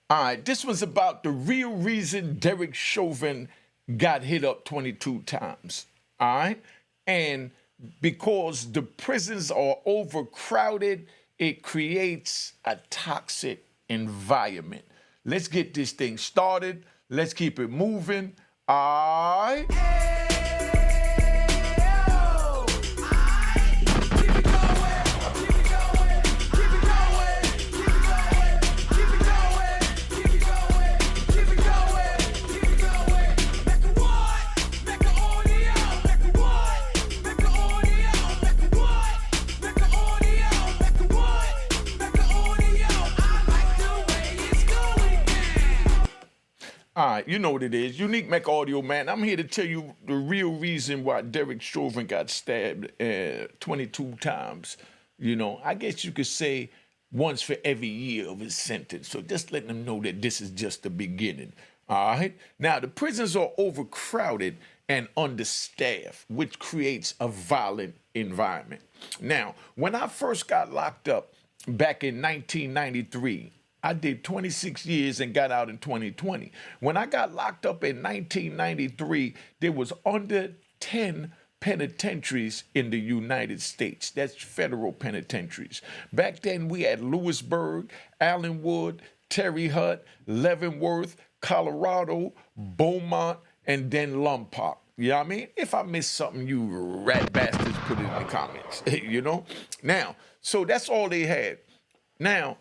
All right, this was about the real reason Derek Chauvin got hit up 22 times. All right, and because the prisons are overcrowded, it creates a toxic environment. Let's get this thing started. Let's keep it moving. All right. All right, you know what it is. Unique Mecca Audio, man. I'm here to tell you the real reason why Derek Chauvin got stabbed 22 times. I guess you could say once for every year of his sentence. So just letting them know that this is just the beginning. All right. Now, the prisons are overcrowded and understaffed, which creates a violent environment. Now, when I first got locked up back in 1993, I did 26 years and got out in 2020. When I got locked up in 1993, there was under 10 penitentiaries in the United States. That's federal penitentiaries. Back then, we had Lewisburg, Allenwood, Terre Haute, Leavenworth, Colorado, Beaumont, and then Lompoc. You know what I mean? If I missed something, you rat bastards, put it in the comments. Now, so that's all they had. Now,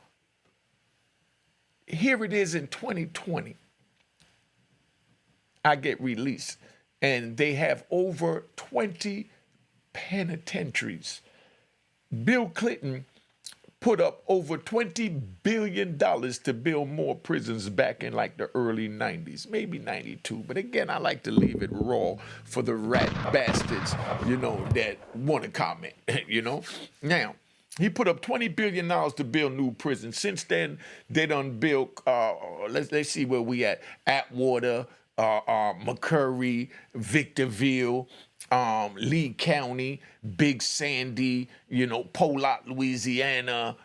here it is in 2020. I get released, and they have over 20 penitentiaries. Bill Clinton put up over $20 billion to build more prisons back in like the early 90s, maybe 92. But again, I like to leave it raw for the rat bastards, that want to comment, Now, he put up $20 billion to build new prisons. Since then, they done built, let's see where we at. Atwater, McCurry, Victorville, Lee County, Big Sandy, Polack, Louisiana,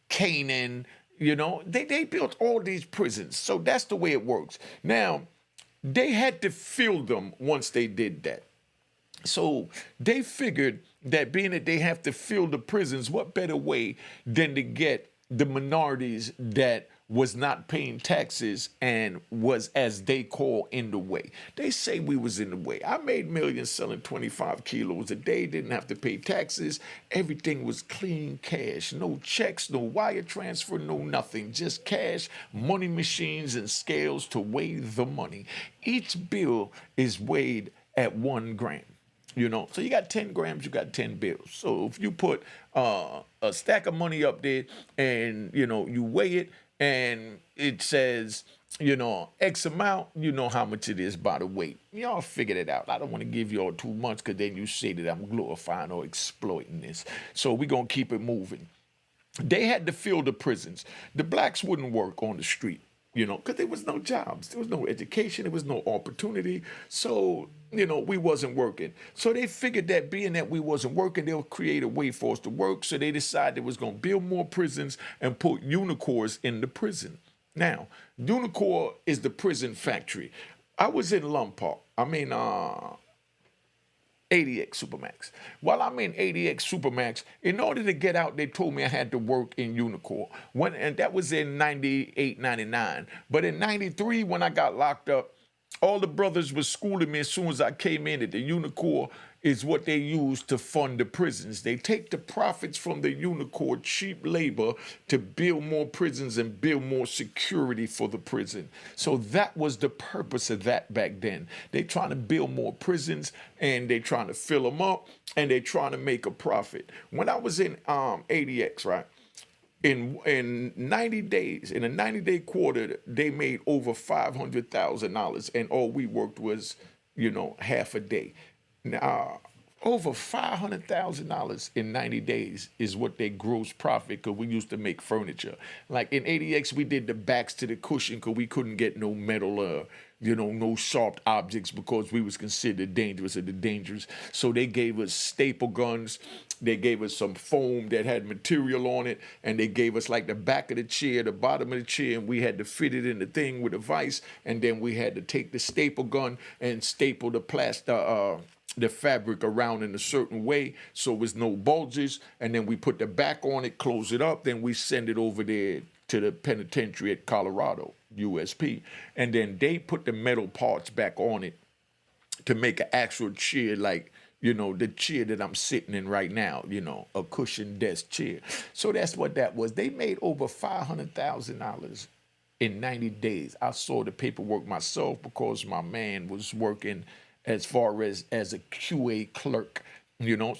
Canaan, they built all these prisons. So that's the way it works. Now, they had to fill them once they did that. So they figured that being that they have to fill the prisons, what better way than to get the minorities that was not paying taxes and was, as they call, in the way. They say we was in the way. I made millions selling 25 kilos a day, didn't have to pay taxes. Everything was clean cash, no checks, no wire transfer, no nothing, just cash, money machines and scales to weigh the money. Each bill is weighed at 1 gram. So you got 10 grams, you got 10 bills. So if you put a stack of money up there and, you weigh it and it says, X amount, you know how much it is by the weight. Y'all figured it out. I don't want to give y'all too much because then you say that I'm glorifying or exploiting this. So we're going to keep it moving. They had to fill the prisons. The blacks wouldn't work on the street. Because there was no jobs, there was no education, there was no opportunity. So, we wasn't working. So they figured that being that we wasn't working, they'll create a way for us to work. So they decided they was going to build more prisons and put Unicors in the prison. Now, Unicor is the prison factory. I was in Lompoc. 80X Supermax. While I'm in 80X Supermax, in order to get out, they told me I had to work in Unicor. And that was in 98, 99. But in 93, when I got locked up, all the brothers was schooling me as soon as I came in that the Unicor is what they use to fund the prisons. They take the profits from the Unicor, cheap labor, to build more prisons and build more security for the prison. So that was the purpose of that back then. They trying to build more prisons and they trying to fill them up and they trying to make a profit. When I was in 80X, right? In 90 days, in a 90-day quarter, they made over $500,000, and all we worked was, half a day. Now, Over $500,000 in 90 days is what they gross profit because we used to make furniture. Like in ADX, we did the backs to the cushion because we couldn't get no metal, no sharp objects because we was considered dangerous or the dangerous. So they gave us staple guns. They gave us some foam that had material on it, and they gave us like the back of the chair, the bottom of the chair, and we had to fit it in the thing with a vise, and then we had to take the staple gun and staple the fabric around in a certain way so it was no bulges, and then we put the back on it, close it up, then we send it over there to the penitentiary at Colorado, USP, and then they put the metal parts back on it to make an actual chair like, the chair that I'm sitting in right now, a cushioned desk chair. So that's what that was. They made over $500,000 in 90 days. I saw the paperwork myself because my man was working as far as a QA clerk,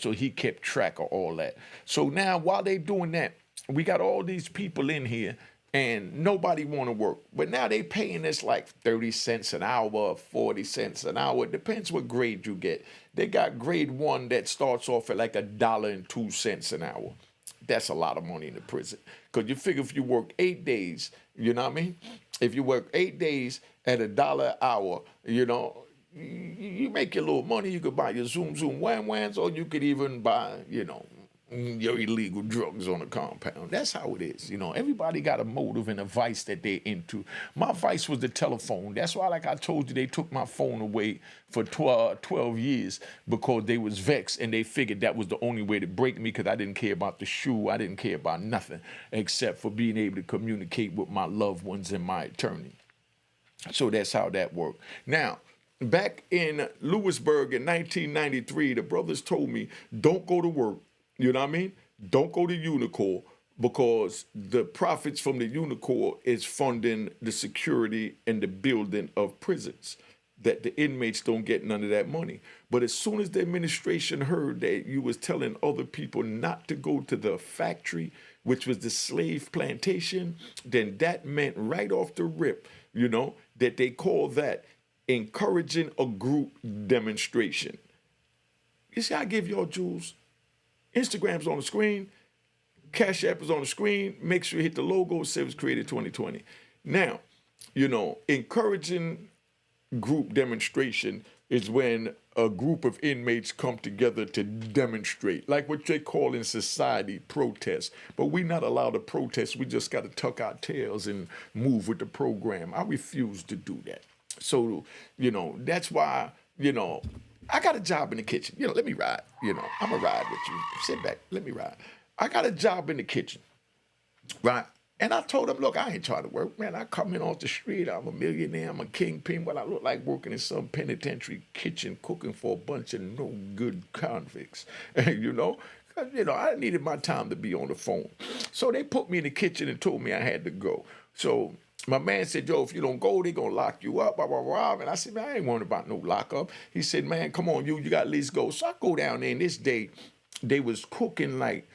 so he kept track of all that. So now while they doing that, we got all these people in here and nobody want to work. But now they paying us like 30 cents an hour, 40 cents an hour. It depends what grade you get. They got grade 1 that starts off at like $1.02 an hour. That's a lot of money in the prison. Because you figure if you work 8 days, you know what I mean? If you work 8 days at $1 an hour, you make your little money. You could buy your Zoom wham-whams, or you could even buy, your illegal drugs on the compound. That's how it is. Everybody got a motive and a vice that they're into. My vice was the telephone. That's why, like I told you, they took my phone away for 12 years because they was vexed and they figured that was the only way to break me because I didn't care about the shoe. I didn't care about nothing except for being able to communicate with my loved ones and my attorney. So that's how that worked. Now, back in Lewisburg in 1993, the brothers told me, don't go to work. You know what I mean? Don't go to Unicor because the profits from the Unicor is funding the security and the building of prisons, that the inmates don't get none of that money. But as soon as the administration heard that you was telling other people not to go to the factory, which was the slave plantation, then that meant right off the rip, that they call that encouraging a group demonstration. You see, I give y'all jewels. Instagram's on the screen. Cash App is on the screen. Make sure you hit the logo. Service created 2020. Now, encouraging group demonstration is when a group of inmates come together to demonstrate, like what they call in society protest. But we're not allowed to protest. We just got to tuck our tails and move with the program. I refuse to do that. So, that's why, I got a job in the kitchen. Let me ride. I'm going to ride with you. Sit back. Let me ride. I got a job in the kitchen, right? And I told him, look, I ain't trying to work, man. I come in off the street. I'm a millionaire. I'm a kingpin. But I look like working in some penitentiary kitchen cooking for a bunch of no good convicts, I needed my time to be on the phone. So they put me in the kitchen and told me I had to go. So my man said, yo, if you don't go, they're going to lock you up, blah, blah, blah. And I said, man, I ain't worried about no lockup. He said, man, come on, you got to at least go. So I go down there, and this day, they was cooking like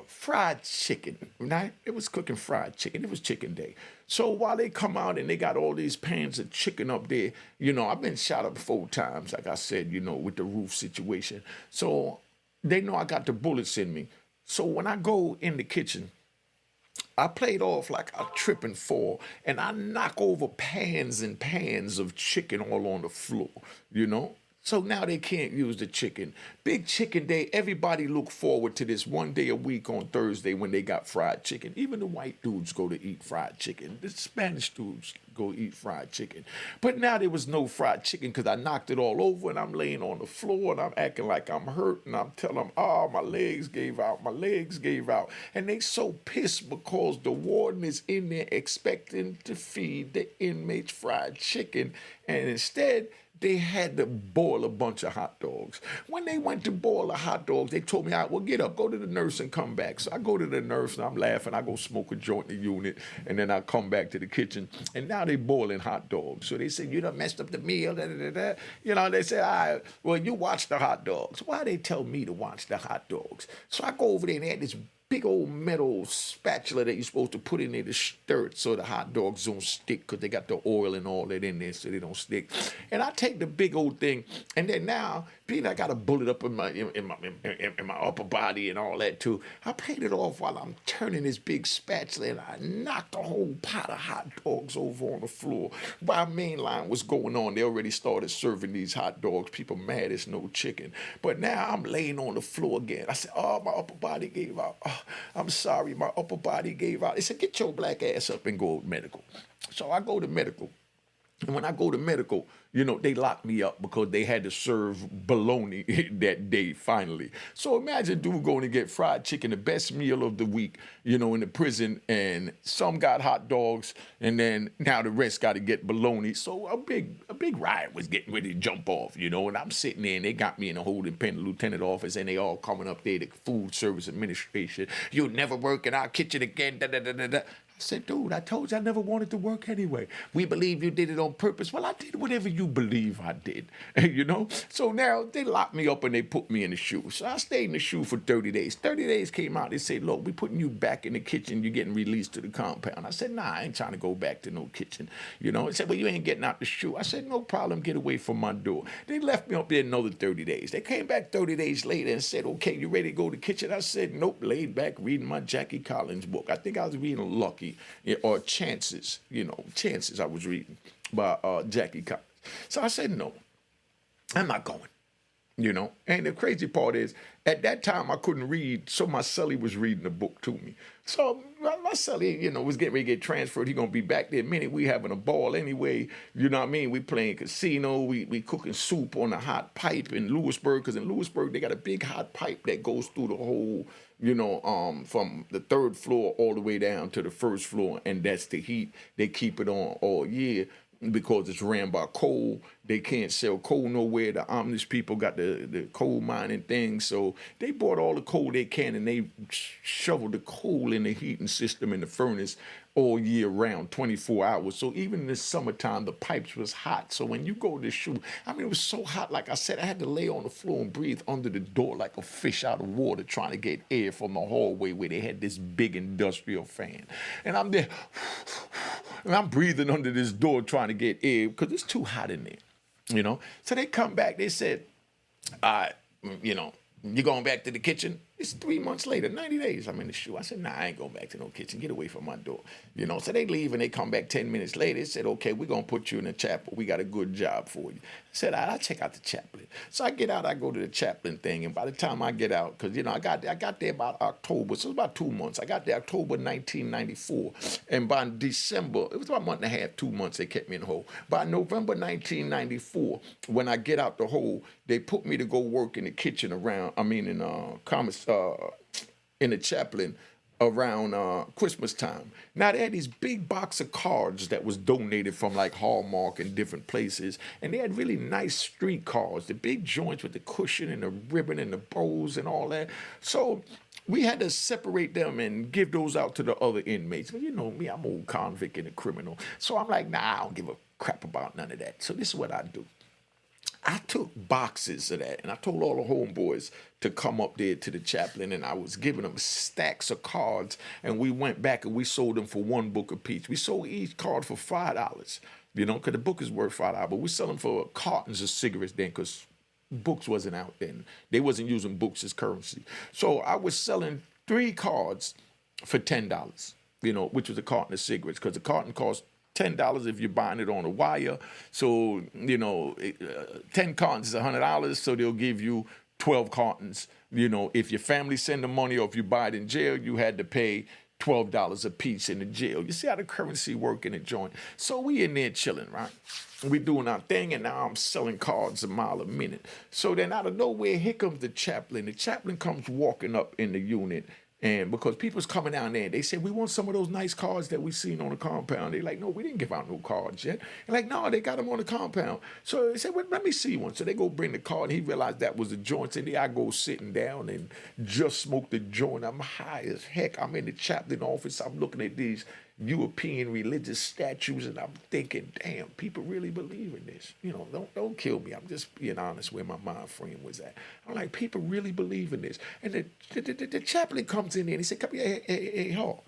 fried chicken, right? It was cooking fried chicken. It was chicken day. So while they come out and they got all these pans of chicken up there, I've been shot up 4 times, like I said, with the roof situation. So they know I got the bullets in me. So when I go in the kitchen, I played off like a trip and fall, and I knock over pans and pans of chicken all on the floor, So now they can't use the chicken. Big chicken day, everybody look forward to this one day a week on Thursday when they got fried chicken. Even the white dudes go to eat fried chicken. The Spanish dudes go eat fried chicken. But now there was no fried chicken because I knocked it all over and I'm laying on the floor and I'm acting like I'm hurt and I'm telling them, my legs gave out, my legs gave out. And they so pissed because the warden is in there expecting to feed the inmates fried chicken. And instead, they had to boil a bunch of hot dogs. When they went to boil the hot dogs, they told me, all right, well, get up, go to the nurse and come back. So I go to the nurse and I'm laughing. I go smoke a joint in the unit and then I come back to the kitchen and now they boiling hot dogs. So they said, you done messed up the meal, They said, all right, well, you watch the hot dogs. Why they tell me to watch the hot dogs? So I go over there and they had this big old metal spatula that you're supposed to put in there to stir it so the hot dogs don't stick because they got the oil and all that in there so they don't stick. And I take the big old thing, and then now, being I got a bullet up in my upper body and all that too, I paid it off while I'm turning this big spatula, and I knocked a whole pot of hot dogs over on the floor. While main line was going on, they already started serving these hot dogs. People mad it's no chicken. But now I'm laying on the floor again. I said, oh, my upper body gave out. Oh, I'm sorry, my upper body gave out. They said, get your black ass up and go to medical. So I go to medical. And when I go to medical, they locked me up because they had to serve bologna that day finally. So imagine dude going to get fried chicken, the best meal of the week, in the prison, and some got hot dogs, and then now the rest got to get bologna. So a big riot was getting ready to jump off, and I'm sitting there, and they got me in a holding pen, the lieutenant office, and they all coming up there, the food service administration. You'll never work in our kitchen again, da-da-da-da-da. I said, dude, I told you I never wanted to work anyway. We believe you did it on purpose. Well, I did whatever you believe I did, So now they locked me up and they put me in the SHU. So I stayed in the SHU for 30 days. 30 days came out. They said, look, we're putting you back in the kitchen. You're getting released to the compound. I said, nah, I ain't trying to go back to no kitchen. They said, well, you ain't getting out the SHU. I said, no problem. Get away from my door. They left me up there another 30 days. They came back 30 days later and said, okay, you ready to go to the kitchen? I said, nope, laid back reading my Jackie Collins book. I think I was reading Lucky. Or Chances, Chances I was reading by Jackie Collins. So I said, no, I'm not going, And the crazy part is, at that time, I couldn't read, so my cellie was reading the book to me. So my cellie, was getting ready to get transferred. He going to be back there a minute. We having a ball anyway, you know what I mean? We playing casino. We cooking soup on a hot pipe in Lewisburg, because in Lewisburg, they got a big hot pipe that goes through the whole, from the third floor all the way down to the first floor, and that's the heat. They keep it on all year because it's ran by coal. They can't sell coal nowhere. The Amish people got the coal mining thing, so they bought all the coal they can, and they shoveled the coal in the heating system in the furnace all year round, 24 hours. So even in the summertime, the pipes was hot. So when you go to the SHU, it was so hot. Like I said, I had to lay on the floor and breathe under the door like a fish out of water, trying to get air from the hallway where they had this big industrial fan. And I'm there, and I'm breathing under this door trying to get air because it's too hot in there, So they come back, they said, you going back to the kitchen? It's 3 months later, 90 days, I'm in the SHU. I said, nah, I ain't going back to no kitchen. Get away from my door. So they leave and they come back 10 minutes later. They said, okay, we're going to put you in the chapel. We got a good job for you. I said, I'll check out the chaplain. So I get out, I go to the chaplain thing. And by the time I get out, because, I got there about October. So it was about 2 months. I got there October 1994. And by December, it was about a month and a half, 2 months, they kept me in the hole. By November 1994, when I get out the hole, they put me to go work in the kitchen in the chaplain around Christmas time. Now they had these big box of cards that was donated from like Hallmark and different places, and they had really nice street cards, the big joints with the cushion and the ribbon and the bows and all that. So we had to separate them and give those out to the other inmates. But you know me, I'm old convict and a criminal. So I'm like, nah, I don't give a crap about none of that. So this is what I do. I took boxes of that, and I told all the homeboys to come up there to the chaplain, and I was giving them stacks of cards, and we went back and we sold them for $1 book apiece. We sold each card for $5, because the book is worth $5, but we sell them for cartons of cigarettes then, because books wasn't out then. They wasn't using books as currency. So I was selling 3 cards for $10, which was a carton of cigarettes, because the carton cost $10 if you're buying it on a wire. So, 10 cartons is $100, so they'll give you 12 cartons. If your family send the money or if you buy it in jail, you had to pay $12 a piece in the jail. You see how the currency work in the joint. So we in there chilling, right? We doing our thing, and now I'm selling cards a mile a minute. So then out of nowhere, here comes the chaplain. The chaplain comes walking up in the unit. And because people's coming down there, they said, we want some of those nice cards that we seen on the compound. They're like, no, we didn't give out no cards yet. And like, no, they got them on the compound. So they said, well, let me see one. So they go bring the card, and he realized that was the joint. So there I go sitting down and just smoked the joint. I'm high as heck. I'm in the chaplain office. I'm looking at these European religious statues, and I'm thinking, damn, people really believe in this. You know, don't kill me. I'm just being honest where my mind frame was at. I'm like, people really believe in this. And the chaplain comes in there and he said, come here, hey, Hall.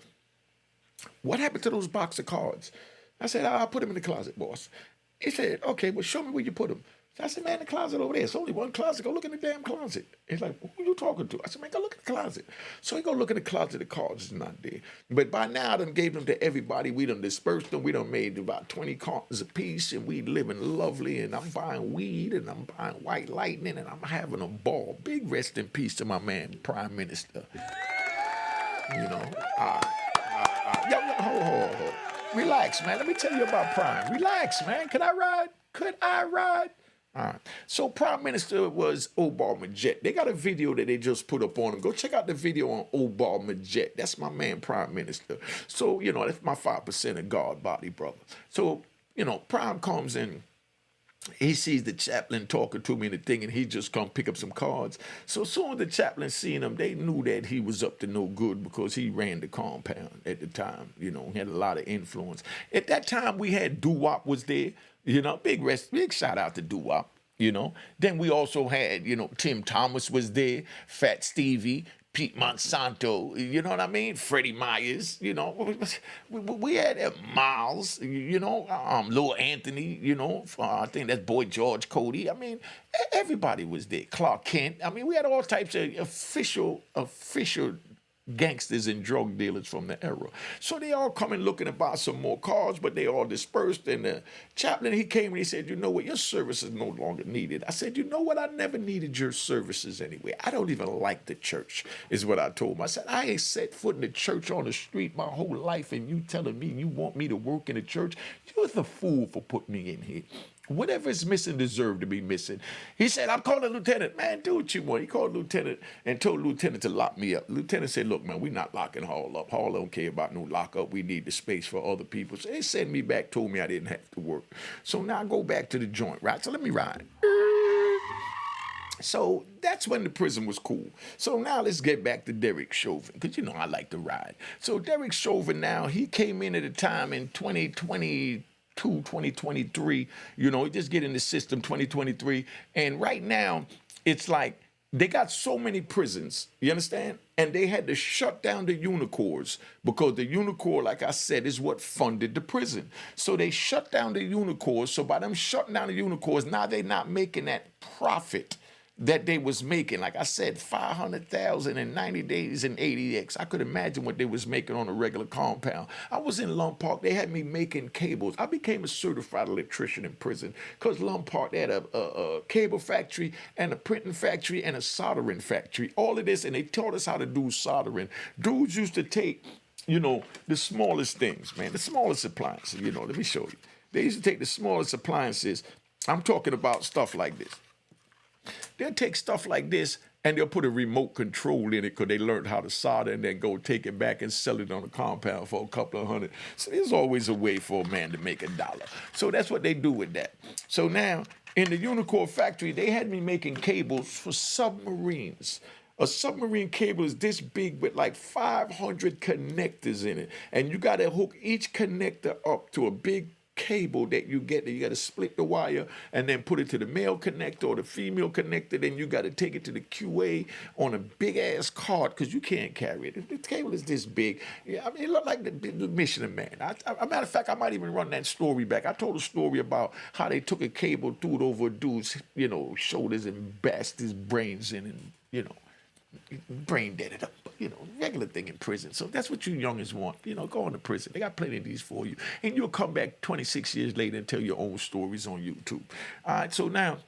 What happened to those box of cards? I said, I'll put them in the closet, boss. He said, okay, well, show me where you put them. So I said, man, the closet over there. It's only one closet. Go look in the damn closet. He's like, who are you talking to? I said, man, go look in the closet. So he go look in the closet. The cards is not there. But by now, I done gave them to everybody. We done dispersed them. We done made about 20 cartons apiece, and we living lovely. And I'm buying weed, and I'm buying white lightning, and I'm having a ball. Big rest in peace to my man, Prime Minister. You know, yo, hold. Relax, man. Let me tell you about Prime. Relax, man. Could I ride? All right. So Prime Minister was Obama Jet. They got a video that they just put up on him. Go check out the video on Obama Jet. That's my man, Prime Minister. So, you know, that's my 5% of God body, brother. So, you know, Prime comes in. He sees the chaplain talking to me and the thing, and he just come pick up some cards. So as soon as the chaplain seen him, they knew that he was up to no good because he ran the compound at the time. You know, he had a lot of influence. At that time, we had Doo-Wop was there. You know, big shout out to Doo-Wop. You know, then we also had, you know, Tim Thomas was there, Fat Stevie, Pete Monsanto, you know what I mean? Freddie Myers, you know, we had Miles, you know, Lil Anthony, you know, I think that's Boy George Cody. I mean, everybody was there. Clark Kent. I mean, we had all types of official gangsters and drug dealers from the era. So they all coming looking to buy some more cars, but they all dispersed. And the chaplain, he came and he said, you know what, your service is no longer needed. I said, you know what, I never needed your services anyway. I don't even like the church, is what I told him. I said, I ain't set foot in the church on the street my whole life, and you telling me you want me to work in the church? You're the fool for putting me in here. Whatever is missing deserved to be missing. He said, I'm calling Lieutenant. Man, do what you want. He called Lieutenant and told Lieutenant to lock me up. Lieutenant said, look, man, we're not locking Hall up. Hall don't care about no lockup. We need the space for other people. So they sent me back, told me I didn't have to work. So now I go back to the joint, right? So let me ride. So that's when the prison was cool. So now let's get back to Derek Chauvin, because, you know, I like to ride. So Derek Chauvin now, he came in at a time in 2023, you know, just get in the system 2023. And right now, it's like they got so many prisons, you understand? And they had to shut down the Unicors because the Unicor, like I said, is what funded the prison. So they shut down the Unicors. So by them shutting down the Unicors, now they're not making that profit that they was making. Like I said, 500,000 in 90 days and 80X. I could imagine what they was making on a regular compound. I was in Lum Park. They had me making cables. I became a certified electrician in prison because Lum Park, they had a cable factory and a printing factory and a soldering factory. All of this, and they taught us how to do soldering. Dudes used to take, you know, the smallest things, man, the smallest appliances. You know, let me show you. They used to take the smallest appliances. I'm talking about stuff like this. They'll take stuff like this and they'll put a remote control in it because they learned how to solder and then go take it back and sell it on the compound for a couple of hundred. So there's always a way for a man to make $1. So that's what they do with that. So now in the Unicor factory, they had me making cables for submarines. A submarine cable is this big with like 500 connectors in it. And you got to hook each connector up to a big cable that you get. You got to split the wire and then put it to the male connector or the female connector. Then you got to take it to the QA on a big ass cart because you can't carry it. The cable is this big. Yeah, I mean, it looked like the Michelin Man. A matter of fact, I might even run that story back. I told a story about how they took a cable, threw it over a dude's, you know, shoulders and bashed his brains in, and, you know, brain dead it up. You know, regular thing in prison. So that's what you youngins want. You know, go into prison. They got plenty of these for you. And you'll come back 26 years later and tell your own stories on YouTube. All right, so now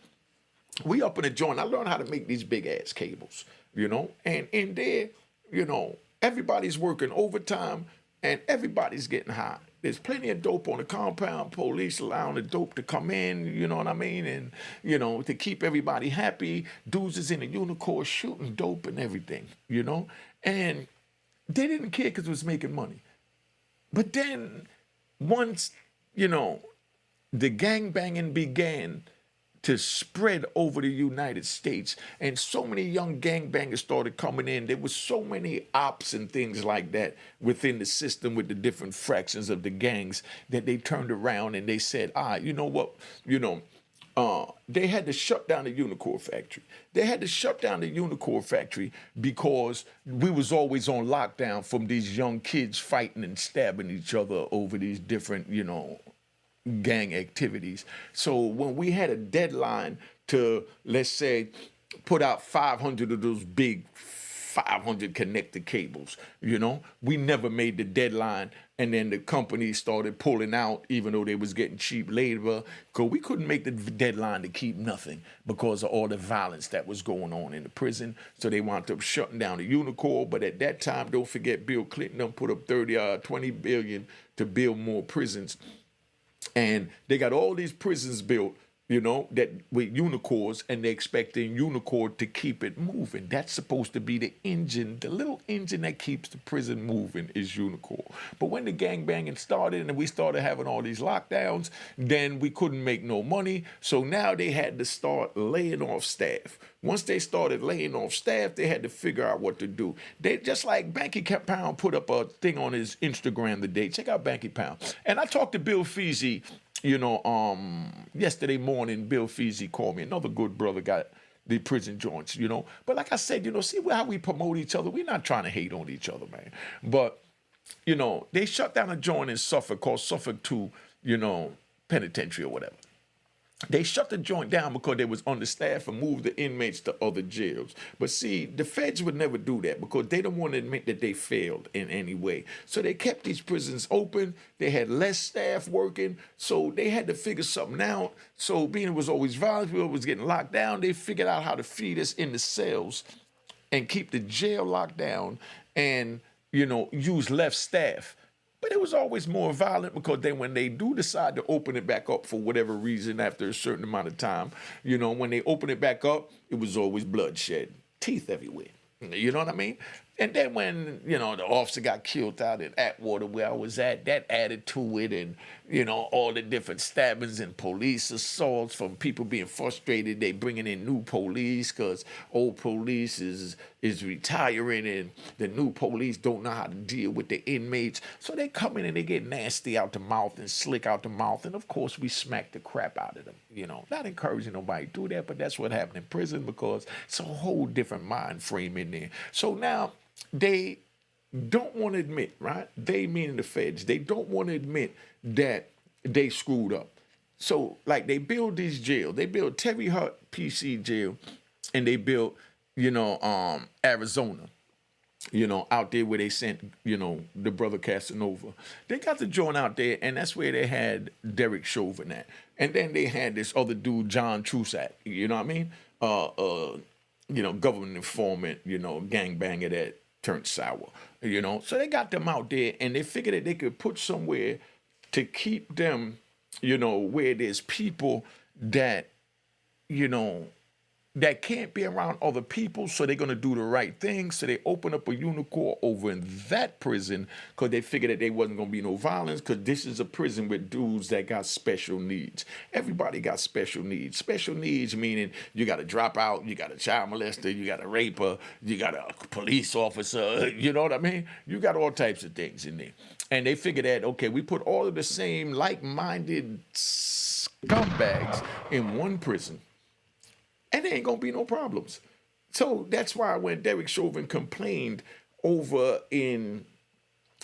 we up in a joint. I learned how to make these big ass cables, you know, and in there, you know, everybody's working overtime and everybody's getting high. There's plenty of dope on the compound. Police allowing the dope to come in, you know what I mean? And, you know, to keep everybody happy. Dudes is in the Unicor shooting dope and everything, you know? And they didn't care because it was making money. But then once, you know, the gangbanging began, to spread over the United States. And so many young gangbangers started coming in. There was so many ops and things like that within the system with the different fractions of the gangs that they turned around and they said, you know what, they had to shut down the Unicor factory. They had to shut down the Unicor factory because we was always on lockdown from these young kids fighting and stabbing each other over these different, gang activities. So when we had a deadline to, let's say, put out 500 of those big 500 connected cables, we never made the deadline. And then the companies started pulling out, even though they was getting cheap labor, because we couldn't make the deadline to keep nothing because of all the violence that was going on in the prison. So they wound up shutting down the Unicor. But at that time, don't forget, Bill Clinton put up 20 billion to build more prisons. And they got all these prisons built, that with Unicors, and they're expecting Unicor to keep it moving. That's supposed to be the engine, the little engine that keeps the prison moving is Unicor. But when the gangbanging started and we started having all these lockdowns, then we couldn't make no money. So now they had to start laying off staff. Once they started laying off staff, they had to figure out what to do. They just like Banky Pound put up a thing on his Instagram today. Check out Banky Pound. And I talked to Bill Feasy, yesterday morning. Bill Feasy called me. Another good brother, got the prison joints, But like I said, see how we promote each other. We're not trying to hate on each other, man. But, they shut down a joint in Suffolk called Suffolk 2, penitentiary or whatever. They shut the joint down because they was understaffed and moved the inmates to other jails. But see, the feds would never do that because they don't want to admit that they failed in any way. So they kept these prisons open. They had less staff working, so they had to figure something out. So being it was always violence, we was getting locked down, they figured out how to feed us in the cells and keep the jail locked down and, use less staff. But it was always more violent because then when they do decide to open it back up for whatever reason after a certain amount of time, when they open it back up, it was always bloodshed, teeth everywhere. You know what I mean? And then when, the officer got killed out in Atwater where I was at, that added to it and, all the different stabbings and police assaults from people being frustrated. They bringing in new police because old police is retiring and the new police don't know how to deal with the inmates. So they come in and they get nasty out the mouth and slick out the mouth. And, of course, we smack the crap out of them. Not encouraging nobody to do that, but that's what happened in prison because it's a whole different mind frame in there. So now they don't want to admit, right? They meaning the feds. They don't want to admit that they screwed up. So, like, they build these jails. They built Terry Hutt PC jail, and they built, Arizona, out there where they sent, the brother Casanova. They got the joint out there, and that's where they had Derek Chauvin at. And then they had this other dude, John Trusack, you know what I mean? Government informant, gangbanger that turned sour, So they got them out there and they figured that they could put somewhere to keep them, where there's people that, that can't be around other people, so they're going to do the right thing. So they open up a Unicor over in that prison because they figured that there wasn't going to be no violence because this is a prison with dudes that got special needs. Everybody got special needs. Special needs meaning you got a dropout, you got a child molester, you got a raper, you got a police officer, you know what I mean? You got all types of things in there. And they figured that, okay, we put all of the same like-minded scumbags in one prison. And there ain't going to be no problems. So that's why when Derek Chauvin complained over in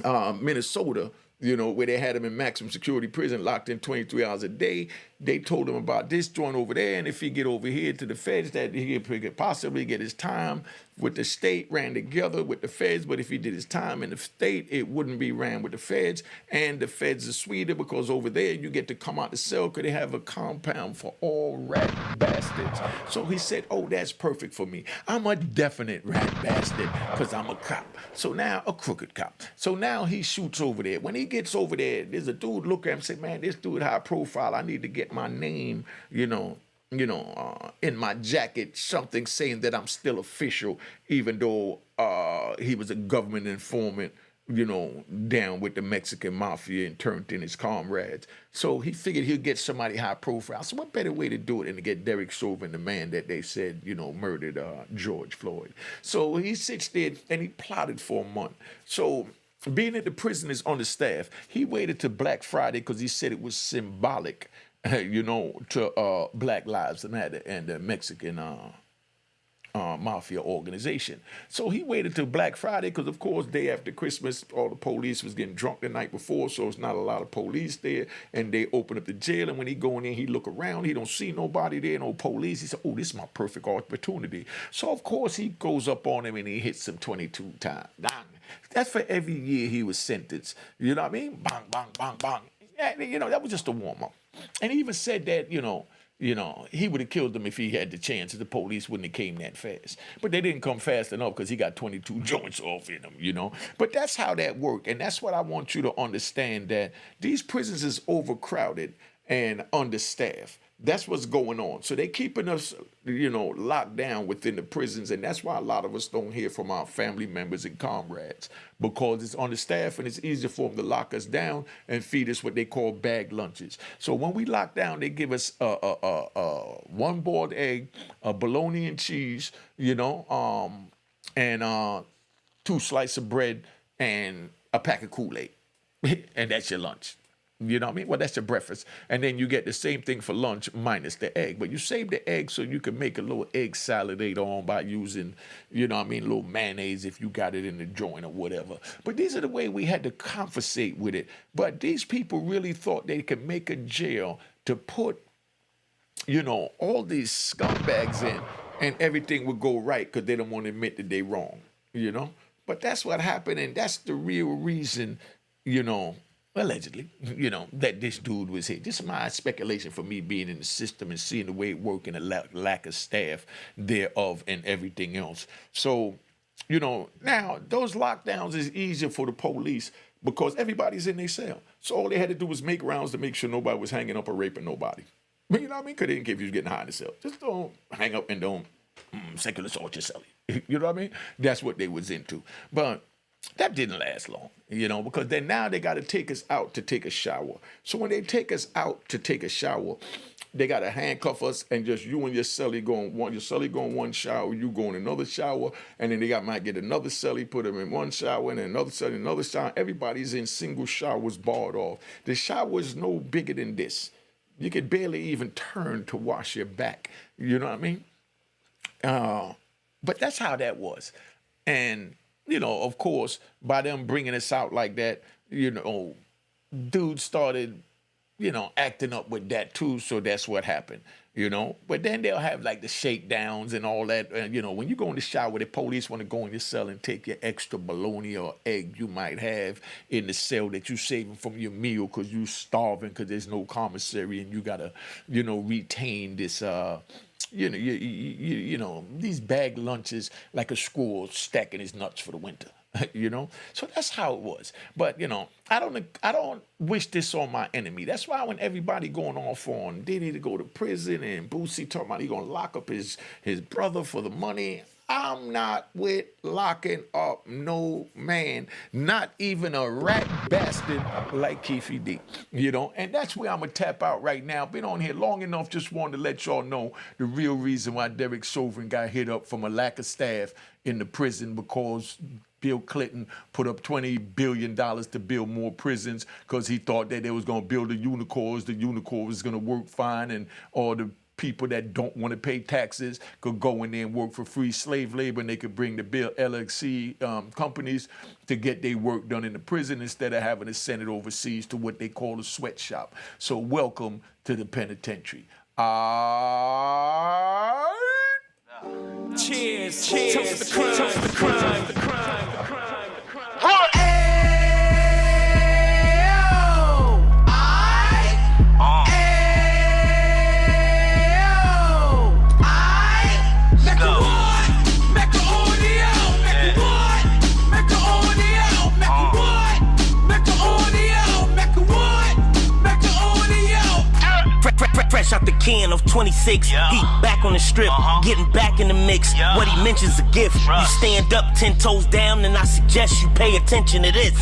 Minnesota, where they had him in maximum security prison, locked in 23 hours a day, they told him about this joint over there, and if he get over here to the feds, that he could possibly get his time with the state ran together with the feds, but if he did his time in the state, it wouldn't be ran with the feds, and the feds are sweeter because over there you get to come out the cell because they have a compound for all rat bastards. So he said, oh, that's perfect for me. I'm a definite rat bastard because I'm a cop. So now, a crooked cop. So now he shoots over there. When he gets over there, there's a dude look at him and say, man, this dude high profile. I need to get my name, in my jacket, something saying that I'm still official, even though he was a government informant, down with the Mexican mafia and turned in his comrades. So he figured he'll get somebody high profile. So what better way to do it than to get Derek Chauvin, the man that they said, murdered George Floyd. So he sits there and he plotted for a month. So being that the prison is understaffed, he waited till Black Friday because he said it was symbolic, to Black Lives Matter and the Mexican mafia organization. So he waited till Black Friday because, of course, day after Christmas, all the police was getting drunk the night before, so it's not a lot of police there. And they open up the jail, and when he go in there, he look around, he don't see nobody there, no police. He said, oh, this is my perfect opportunity. So, of course, he goes up on him and he hits him 22 times. That's for every year he was sentenced. You know what I mean? Bang, bang, bang, bang. Yeah, that was just a warm-up. And he even said that, he would have killed them if he had the chance. The police wouldn't have came that fast. But they didn't come fast enough because he got 22 joints off in him, But that's how that worked. And that's what I want you to understand, that these prisons is overcrowded and understaffed. That's what's going on. So they're keeping us, locked down within the prisons. And that's why a lot of us don't hear from our family members and comrades, because it's understaffed and it's easier for them to lock us down and feed us what they call bag lunches. So when we lock down, they give us one boiled egg, a bologna and cheese, and 2 slices of bread and a pack of Kool-Aid. And that's your lunch. You know what I mean? Well, that's your breakfast. And then you get the same thing for lunch minus the egg. But you save the egg so you can make a little egg salad later on by using, a little mayonnaise if you got it in the joint or whatever. But these are the way we had to compensate with it. But these people really thought they could make a jail to put, all these scumbags in, and everything would go right because they don't want to admit that they're wrong, But that's what happened, and that's the real reason, allegedly, that this dude was here. This is my speculation for me being in the system and seeing the way it works and the lack of staff thereof and everything else. So, now those lockdowns is easier for the police because everybody's in their cell. So all they had to do was make rounds to make sure nobody was hanging up or raping nobody. But you know what I mean? Because they didn't care if you was getting high in the cell. Just don't hang up and don't sexual assault yourself. You know what I mean? That's what they was into. But that didn't last long, because then now they got to take us out to take a shower. So when they take us out to take a shower, they got to handcuff us and just you and your cellie go in one shower, you go in another shower, and then they might get another cellie, put them in one shower, and another cellie, another shower. Everybody's in single showers barred off. The shower is no bigger than this. You could barely even turn to wash your back. You know what I mean? But that's how that was. And of course, by them bringing us out like that, dudes started, acting up with that too. So that's what happened, But then they'll have like the shakedowns and all that. And, when you go in the shower, the police want to go in your cell and take your extra bologna or egg you might have in the cell that you saving from your meal because you starving because there's no commissary and you got to, retain this, these bag lunches like a squirrel stacking his nuts for the winter, So that's how it was. But, I don't wish this on my enemy. That's why when everybody going off on Diddy to go to prison and Boosie talking about he going to lock up his brother for the money, I'm not with locking up no man, not even a rat bastard like Keefe D, and that's where I'm going to tap out right now. Been on here long enough, just wanted to let y'all know the real reason why Derek Chauvin got hit up from a lack of staff in the prison, because Bill Clinton put up $20 billion to build more prisons because he thought that they was going to build the Unicors. The Unicor was going to work fine, and all the people that don't want to pay taxes could go in there and work for free slave labor, and they could bring the Bill LLC companies to get their work done in the prison instead of having to send it overseas to what they call a sweatshop. So welcome to the penitentiary. Cheers. Cheers. Toast to the crime. Fresh out the can of 26. He back on the strip, getting back in the mix. What he mentions a gift. You stand up 10 toes down, and I suggest you pay attention to this.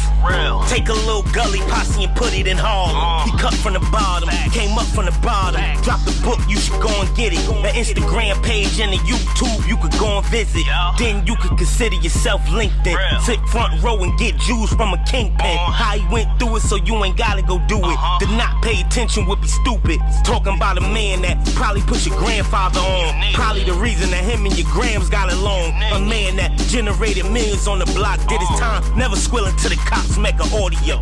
Take a little gully posse and put it in Harlem. He cut from the bottom, came up from the bottom. Dropped the book, you should go and get it. The Instagram page and the YouTube, you could go and visit. Then you could consider yourself linked in. Sit front row and get Jews from a kingpin. How he went through it, so you ain't gotta go do it. To not pay attention would be stupid. Talking about a man that probably put your grandfather on. Probably the reason that him and your grams got along. A man that generated millions on the block, did his time, never squilling to the cops make an audio.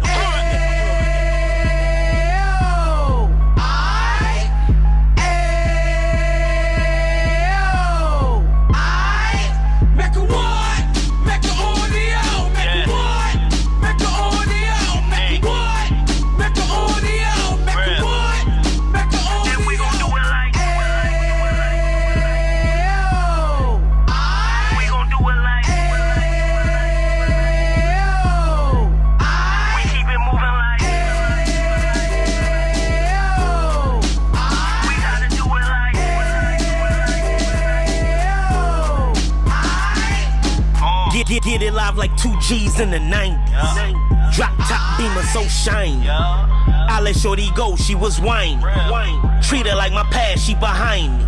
Get it live like 2 G's in the 90s. Drop top beamer so shiny. I let shorty go, she was whining. Treat her like my past, she behind me.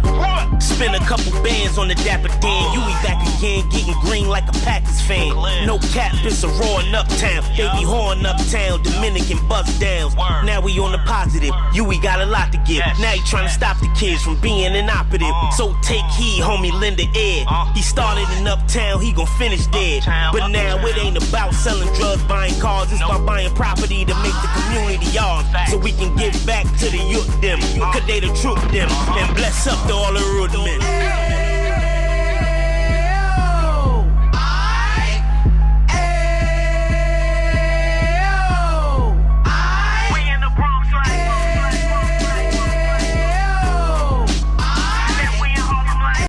Spin a couple bands on the dapper Dan. You be back again, getting green like a Packers fan. No cap, it's a roaring uptown. They be horn uptown, Dominican bust downs. Now we on the positive, we got a lot to give. Now he trying to stop the kids from being inoperative. So take heed, homie, lend a ear. He started in uptown, he gon' finish dead. But now it ain't about selling drugs, buying cars. It's about buying property to make the community yours. So we can give back to the youth them. Cause they the truth them. And bless up to all the root men.